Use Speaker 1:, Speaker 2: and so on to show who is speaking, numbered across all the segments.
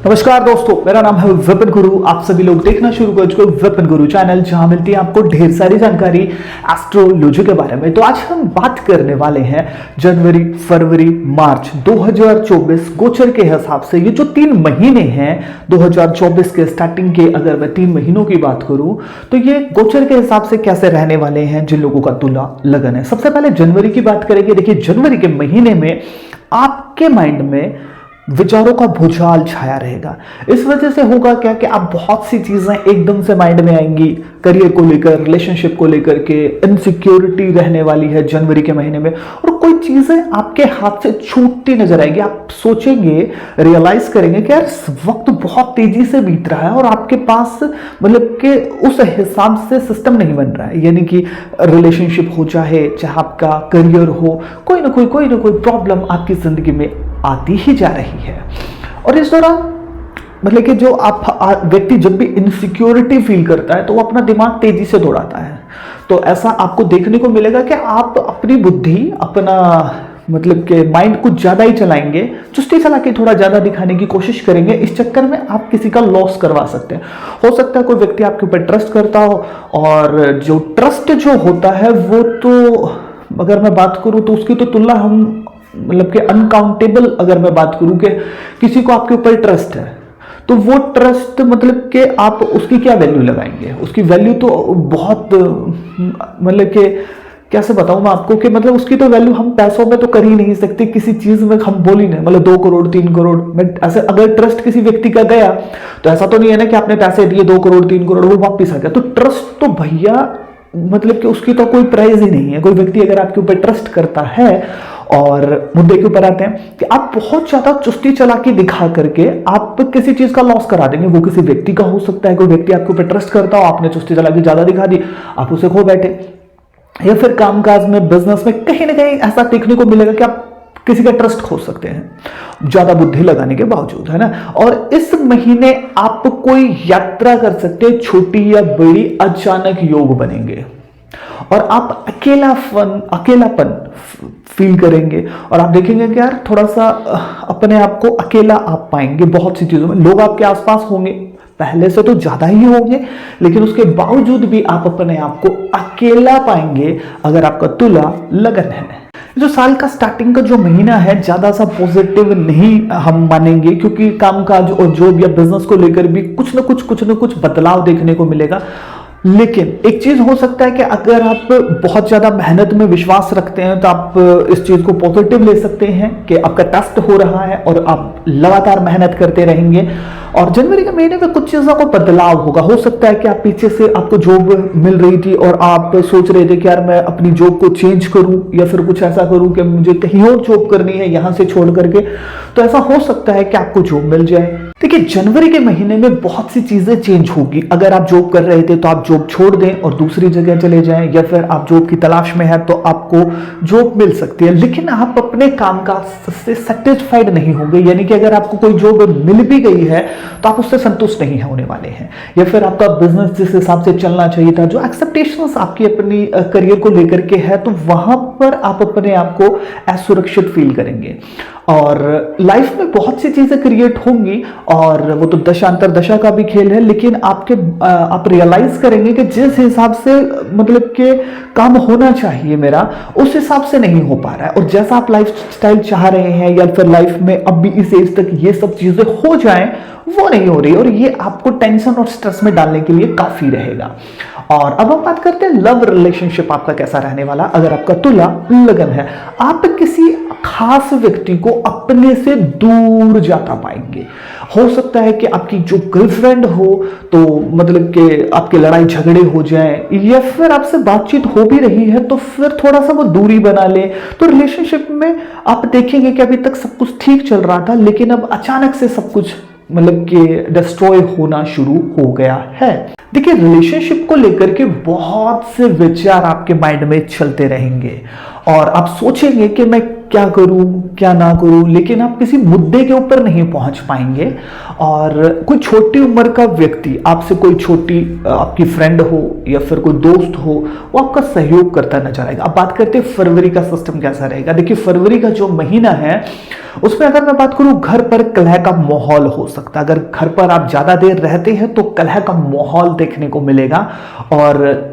Speaker 1: नमस्कार दोस्तों, मेरा नाम है विपिन गुरु। आप सभी लोग देखना शुरू कर चुके विपिन गुरु चैनल, जहां मिलती है आपको ढेर सारी जानकारी एस्ट्रोलॉजी के बारे में। तो आज हम बात करने वाले हैं जनवरी, फरवरी, मार्च 2024 गोचर के हिसाब से। ये जो 3 महीने हैं 2024 के स्टार्टिंग के, अगर मैं 3 महीनों की बात करूं तो ये गोचर के हिसाब से कैसे रहने वाले हैं जिन लोगों का तुला लगन है। सबसे पहले जनवरी की बात करेंगे। देखिए, जनवरी के महीने में आपके माइंड में विचारों का भूचाल छाया रहेगा। इस वजह से होगा क्या कि आप बहुत सी चीजें एकदम से माइंड में आएंगी। करियर को लेकर, रिलेशनशिप को लेकर के इनसिक्योरिटी रहने वाली है जनवरी के महीने में, और कोई चीजें आपके हाथ से छूटती नजर आएगी। आप सोचेंगे, रियलाइज करेंगे कि यार वक्त बहुत तेजी से बीत रहा है और आपके पास मतलब कि उस हिसाब से सिस्टम नहीं बन रहा है। यानी कि रिलेशनशिप हो, चाहे आपका करियर हो, कोई ना कोई प्रॉब्लम आपकी जिंदगी में आती ही जा रही है। और इस दौरान मतलब कि जो व्यक्ति जब भी इनसिक्योरिटी फील करता है तो वो अपना दिमाग तेजी से दौड़ाता है। तो ऐसा आपको देखने को मिलेगा कि आप अपनी बुद्धि, अपना मतलब के माइंड कुछ ज्यादा ही चलाएंगे, चुस्ती चला के थोड़ा ज्यादा दिखाने की कोशिश करेंगे। इस चक्कर में आप किसी का लॉस करवा सकते हैं। हो सकता है कोई व्यक्ति आपके ऊपर ट्रस्ट करता हो, और जो ट्रस्ट जो होता है वो तो अगर मैं बात करूं तो उसकी तो तुलना हम मतलब कि अनकाउंटेबल, अगर मैं बात करूं कि किसी को आपके ऊपर ट्रस्ट है तो वो ट्रस्ट मतलब कि आप उसकी क्या वैल्यू लगाएंगे। उसकी वैल्यू तो बहुत मतलब कि कैसे बताऊं मैं आपको कि मतलब उसकी तो वैल्यू हम पैसों में तो कर ही नहीं सकते। किसी चीज में हम बोल ही नहीं, मतलब 2 करोड़ 3 करोड़ में ऐसे अगर ट्रस्ट किसी व्यक्ति का गया तो ऐसा तो नहीं है ना कि आपने पैसे दिए 2 करोड़ 3 करोड़ वो वापिस आ गया। तो ट्रस्ट तो भैया मतलब कि उसकी तो कोई प्राइस ही नहीं है। कोई व्यक्ति अगर आपके ऊपर ट्रस्ट करता है, और मुद्दे के ऊपर आते हैं कि आप बहुत ज्यादा चुस्ती चालाकी दिखा करके आप किसी चीज का लॉस करा देंगे। वो किसी व्यक्ति का हो सकता है, कोई व्यक्ति आपके ऊपर ट्रस्ट करता हो, आपने चुस्ती चालाकी ज्यादा दिखा दी, आप उसे खो बैठे। या फिर कामकाज में, बिजनेस में कहीं ना कहीं ऐसा देखने को मिलेगा कि आप किसी का ट्रस्ट खो सकते हैं ज्यादा बुद्धि लगाने के बावजूद, है ना। और इस महीने आप कोई यात्रा कर सकते हैं, छोटी या बड़ी, अचानक योग बनेंगे और आप अकेलापन फील करेंगे। और आप देखेंगे कि यार थोड़ा सा अपने आप को अकेला आप पाएंगे बहुत सी चीजों में। लोग आपके आसपास होंगे, पहले से तो ज्यादा ही होंगे, लेकिन उसके बावजूद भी आप अपने आप को अकेला पाएंगे अगर आपका तुला लगन है। जो साल का स्टार्टिंग का जो महीना है ज्यादा सा पॉजिटिव नहीं हम मानेंगे, क्योंकि कामकाज और जॉब या बिजनेस को लेकर भी कुछ ना कुछ बदलाव देखने को मिलेगा। लेकिन एक चीज हो सकता है कि अगर आप बहुत ज्यादा मेहनत में विश्वास रखते हैं तो आप इस चीज को पॉजिटिव ले सकते हैं कि आपका टेस्ट हो रहा है और आप लगातार मेहनत करते रहेंगे। और जनवरी के महीने में कुछ चीजों को बदलाव होगा। हो सकता है कि आप पीछे से आपको जॉब मिल रही थी और आप सोच रहे थे कि यार मैं अपनी जॉब को चेंज करूं या फिर कुछ ऐसा करूं कि मुझे कहीं और जॉब करनी है यहां से छोड़ करके, तो ऐसा हो सकता है कि आपको जॉब मिल जाए। देखिए, जनवरी के महीने में बहुत सी चीजें चेंज होगी। अगर आप जॉब कर रहे थे तो आप जॉब छोड़ दें और दूसरी जगह चले जाएं, या फिर आप जॉब की तलाश में है तो आपको जॉब मिल सकती है, लेकिन आप अपने कामकाज से सेटिस्फाइड नहीं होंगे। यानी कि अगर आपको कोई जॉब मिल भी गई है तो आप उससे संतुष्ट नहीं होने वाले हैं, या फिर आपका बिजनेस जिस हिसाब से चलना चाहिए था, जो एक्सपेक्टेशंस आपकी अपनी करियर को लेकर के है, तो वहां पर आप अपने आप को असुरक्षित फील करेंगे। और लाइफ में बहुत सी चीजें क्रिएट होंगी, और वो तो दशांतर दशा का भी खेल है, लेकिन आप रियलाइज करेंगे कि जिस हिसाब से मतलब के काम होना चाहिए मेरा, उस हिसाब से नहीं हो पा रहा है। और जैसा आप लाइफ स्टाइल चाह रहे हैं या फिर लाइफ में अब भी इस एज तक ये सब चीजें हो जाएं, वो नहीं हो रही, और ये आपको टेंशन और स्ट्रेस में डालने के लिए काफी रहेगा। और अब हम बात करते हैं लव रिलेशनशिप आपका कैसा रहने वाला। अगर आपका तुला लगन है, आप किसी खास व्यक्ति को अपने से दूर जाता पाएंगे। हो सकता है कि आपकी जो गर्लफ्रेंड हो तो मतलब कि आपके लड़ाई झगड़े हो जाए, या फिर आपसे बातचीत हो भी रही है तो फिर थोड़ा सा वो दूरी बना ले। तो रिलेशनशिप में आप देखेंगे कि अभी तक सब कुछ ठीक चल रहा था, लेकिन अब अचानक से सब कुछ मतलब कि डिस्ट्रॉय होना शुरू हो गया है। देखिए, रिलेशनशिप को लेकर के बहुत से विचार आपके माइंड में चलते रहेंगे और आप सोचेंगे कि मैं क्या करूं क्या ना करूं, लेकिन आप किसी मुद्दे के ऊपर नहीं पहुंच पाएंगे। और कोई छोटी उम्र का व्यक्ति आपसे, कोई छोटी आपकी फ्रेंड हो या फिर कोई दोस्त हो, वो आपका सहयोग करता नजर आएगा। अब बात करते हैं फरवरी का सिस्टम कैसा रहेगा। देखिए फरवरी का जो महीना है उसमें अगर मैं बात करूं, घर पर कलह का माहौल हो सकता है। अगर घर पर आप ज्यादा देर रहते हैं तो कलह का माहौल देखने को मिलेगा। और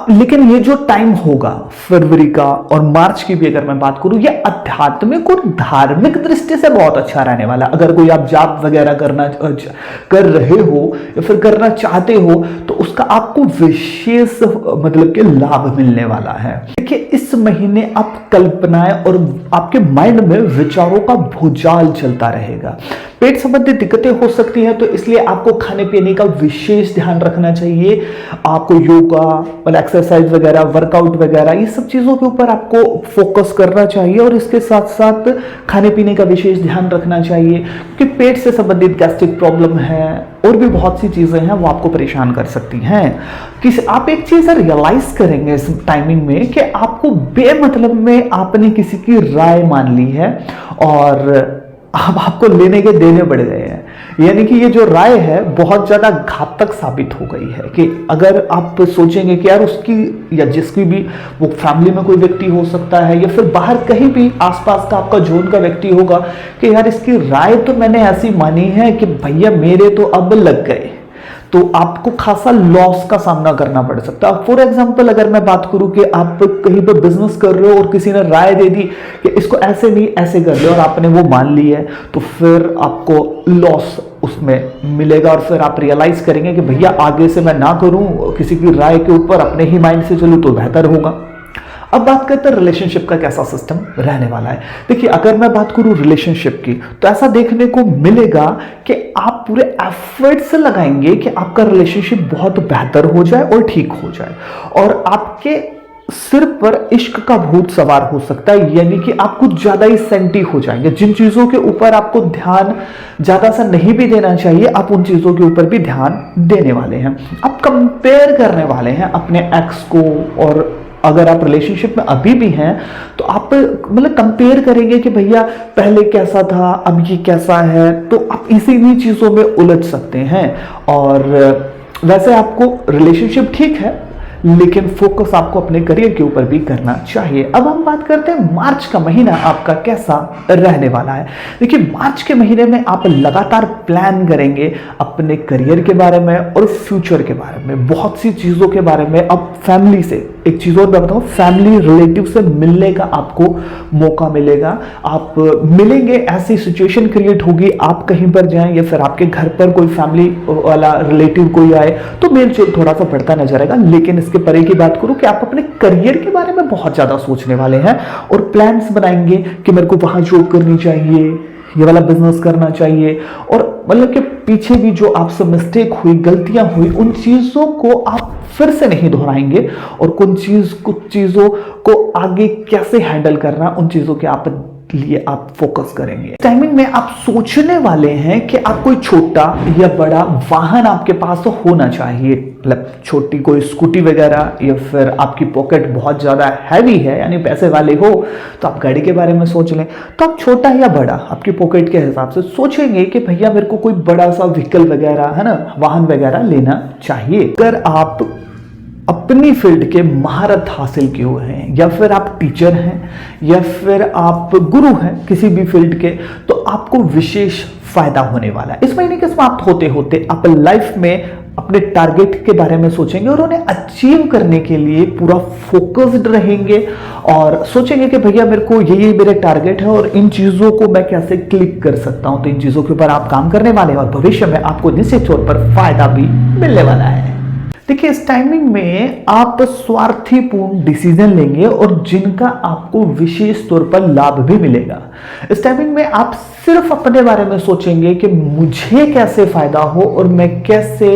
Speaker 1: लेकिन ये जो टाइम होगा फरवरी का और मार्च की भी अगर मैं बात करूं, ये आध्यात्मिक और धार्मिक दृष्टि से बहुत अच्छा रहने वाला। अगर कोई आप जाप वगैरह कर रहे हो या फिर करना चाहते हो तो उसका आपको विशेष मतलब कि लाभ मिलने वाला है। देखिए इस महीने आप कल्पनाएं और आपके माइंड में विचारों का भूचाल चलता रहेगा। पेट संबंधी दिक्कतें हो सकती हैं, तो इसलिए आपको खाने पीने का विशेष ध्यान रखना चाहिए। आपको योगा और एक्सरसाइज वगैरह, वर्कआउट वगैरह, ये सब चीजों के ऊपर आपको फोकस करना चाहिए और इसके साथ साथ खाने पीने का विशेष ध्यान रखना चाहिए, क्योंकि पेट से संबंधित गैस्ट्रिक प्रॉब्लम है और भी बहुत सी चीजें हैं वो आपको परेशान कर सकती हैं। कि आप एक चीज रियलाइज करेंगे इस टाइमिंग में कि आपको बेमतलब में आपने किसी की राय मान ली है और अब आपको लेने के देने पड़ गए हैं। यानी कि ये जो राय है बहुत ज्यादा घातक साबित हो गई है। कि अगर आप सोचेंगे कि यार उसकी या जिसकी भी, वो फैमिली में कोई व्यक्ति हो सकता है या फिर बाहर कहीं भी आसपास का आपका जोन का व्यक्ति होगा, कि यार इसकी राय तो मैंने ऐसी मानी है कि भैया मेरे तो अब लग गए, तो आपको खासा लॉस का सामना करना पड़ सकता है। फॉर एग्जांपल अगर मैं बात करूं कि आप कहीं पर बिजनेस कर रहे हो और किसी ने राय दे दी कि इसको ऐसे नहीं ऐसे कर ले और आपने वो मान ली है, तो फिर आपको लॉस उसमें मिलेगा और फिर आप रियलाइज करेंगे कि भैया आगे से मैं ना करूं, किसी की राय के ऊपर अपने ही माइंड से चलूं तो बेहतर होगा। अब बात करते हैं रिलेशनशिप का कैसा सिस्टम रहने वाला है। देखिए अगर मैं बात करूं रिलेशनशिप की, तो ऐसा देखने को मिलेगा कि आप पूरे एफर्ट्स लगाएंगे कि आपका रिलेशनशिप बहुत बेहतर हो जाए और ठीक हो जाए, और आपके सिर पर इश्क का भूत सवार हो सकता है। यानी कि आप कुछ ज्यादा ही सेंटी हो जाएंगे। जिन चीजों के ऊपर आपको ध्यान ज्यादा सा नहीं भी देना चाहिए, आप उन चीजों के ऊपर भी ध्यान देने वाले हैं। आप कंपेयर करने वाले हैं अपने एक्स को, और अगर आप रिलेशनशिप में अभी भी हैं तो आप मतलब कंपेयर करेंगे कि भैया पहले कैसा था अब ये कैसा है, तो आप इसी चीजों में उलझ सकते हैं। और वैसे आपको रिलेशनशिप ठीक है, लेकिन फोकस आपको अपने करियर के ऊपर भी करना चाहिए। अब हम बात करते हैं मार्च का महीना आपका कैसा रहने वाला है। देखिए मार्च के महीने में आप लगातार प्लान करेंगे अपने करियर के बारे में और फ्यूचर के बारे में, बहुत सी चीजों के बारे में। अब फैमिली से एक चीज और मैं बताऊं, फैमिली रिलेटिव से मिलने का आपको मौका मिलेगा। आप मिलेंगे, ऐसी सिचुएशन क्रिएट होगी, आप कहीं पर जाएं या फिर आपके घर पर कोई फैमिली वाला रिलेटिव कोई आए तो मेल जोल थोड़ा सा बढ़ता नजर आएगा। लेकिन इसके परे की बात करूं कि आप अपने करियर के बारे में बहुत ज्यादा सोचने वाले हैं और प्लान्स बनाएंगे कि मेरे को वहां जॉब करनी चाहिए, ये वाला बिजनेस करना चाहिए, और मतलब कि पीछे भी जो आपसे मिस्टेक हुई, गलतियां हुई, उन चीजों को आप फिर से नहीं दोहराएंगे और कुछ चीजों को आगे कैसे हैंडल करना, उन चीजों के लिए आप फोकस करेंगे। टाइमिंग में आप सोचने वाले हैं कि आप कोई छोटा या बड़ा वाहन आपके पास तो होना चाहिए, मतलब छोटी कोई स्कूटी वगैरह, या फिर आपकी पॉकेट बहुत ज्यादा हैवी है यानी पैसे वाले हो तो आप गाड़ी के बारे में सोच लें। तो आप छोटा या बड़ा आपकी पॉकेट के हिसाब से सोचेंगे कि भैया मेरे को कोई बड़ा सा व्हीकल वगैरह है ना, वाहन वगैरह लेना चाहिए। अगर आप अपनी फील्ड के महारत हासिल किए हुए हैं, या फिर आप टीचर हैं, या फिर आप गुरु हैं किसी भी फील्ड के, तो आपको विशेष फायदा होने वाला है। इस महीने के समाप्त होते होते आप लाइफ में अपने टारगेट के बारे में सोचेंगे और उन्हें अचीव करने के लिए पूरा फोकस्ड रहेंगे और सोचेंगे कि भैया मेरे को ये मेरे टारगेट है और इन चीजों को मैं कैसे क्लिक कर सकता हूं। तो इन चीजों के ऊपर आप काम करने वाले हैं और भविष्य में आपको निश्चित तौर पर फायदा भी मिलने वाला है। देखिए इस टाइमिंग में आप स्वार्थीपूर्ण डिसीजन लेंगे और जिनका आपको विशेष तौर पर लाभ भी मिलेगा। इस टाइमिंग में आप सिर्फ अपने बारे में सोचेंगे कि मुझे कैसे फायदा हो और मैं कैसे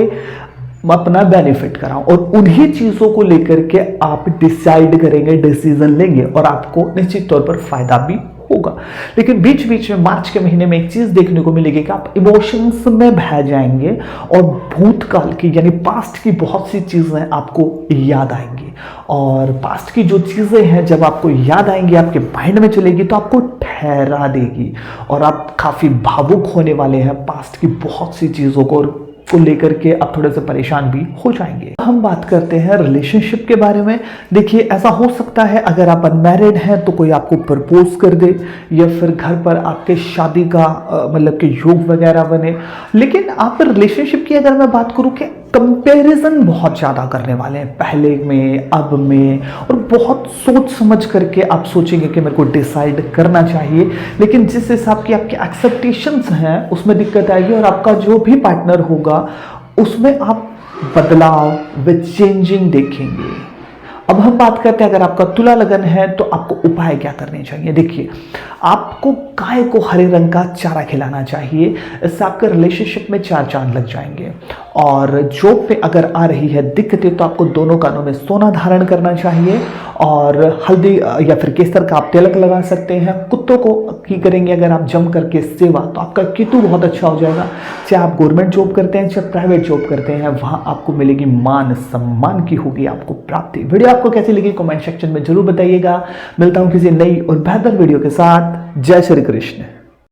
Speaker 1: अपना बेनिफिट कराऊं, और उन्हीं चीजों को लेकर के आप डिसाइड करेंगे, डिसीजन लेंगे और आपको निश्चित तौर पर फायदा भी होगा। लेकिन बीच बीच में मार्च के महीने में एक चीज देखने को मिलेगी कि आप इमोशंस में बह जाएंगे और भूतकाल की यानी पास्ट की बहुत सी चीजें आपको याद आएंगी। और पास्ट की जो चीजें हैं जब आपको याद आएंगी, आपके माइंड में चलेगी, तो आपको ठहरा देगी और आप काफी भावुक होने वाले हैं पास्ट की बहुत सी चीजों को लेकर के आप थोड़े से परेशान भी हो जाएंगे। हम बात करते हैं रिलेशनशिप के बारे में। देखिए, ऐसा हो सकता है अगर आप अनमैरिड हैं तो कोई आपको प्रपोज कर दे या फिर घर पर आपके शादी का मतलब कि योग वगैरह बने। लेकिन आप रिलेशनशिप की अगर मैं बात करूं कि कंपैरिजन बहुत ज़्यादा करने वाले हैं पहले में अब में, और बहुत सोच समझ करके आप सोचेंगे कि मेरे को डिसाइड करना चाहिए। लेकिन जिस हिसाब की आपके एक्सेप्टेशंस हैं उसमें दिक्कत आएगी और आपका जो भी पार्टनर होगा उसमें आप बदलाव विद चेंजिंग देखेंगे। अब हम बात करते हैं अगर आपका तुला लगन है तो आपको उपाय क्या करने चाहिए। देखिए, आपको गाय को हरे रंग का चारा खिलाना चाहिए, इससे आपके रिलेशनशिप में 4 चांद लग जाएंगे। और जॉब पे अगर आ रही है दिक्कतें तो आपको दोनों कानों में सोना धारण करना चाहिए और हल्दी या फिर केसर का आप तिलक लगा सकते हैं। कुत्तों को की करेंगे अगर आप जम करके सेवा तो आपका केतु बहुत अच्छा हो जाएगा। चाहे आप गवर्नमेंट जॉब करते हैं चाहे प्राइवेट जॉब करते हैं, वहां आपको मिलेगी मान सम्मान की होगी आपको प्राप्ति। वीडियो आपको कैसी लगी कमेंट सेक्शन में जरूर बताइएगा। मिलता हूं किसी नई और बेहतर वीडियो के साथ। जय श्री कृष्ण।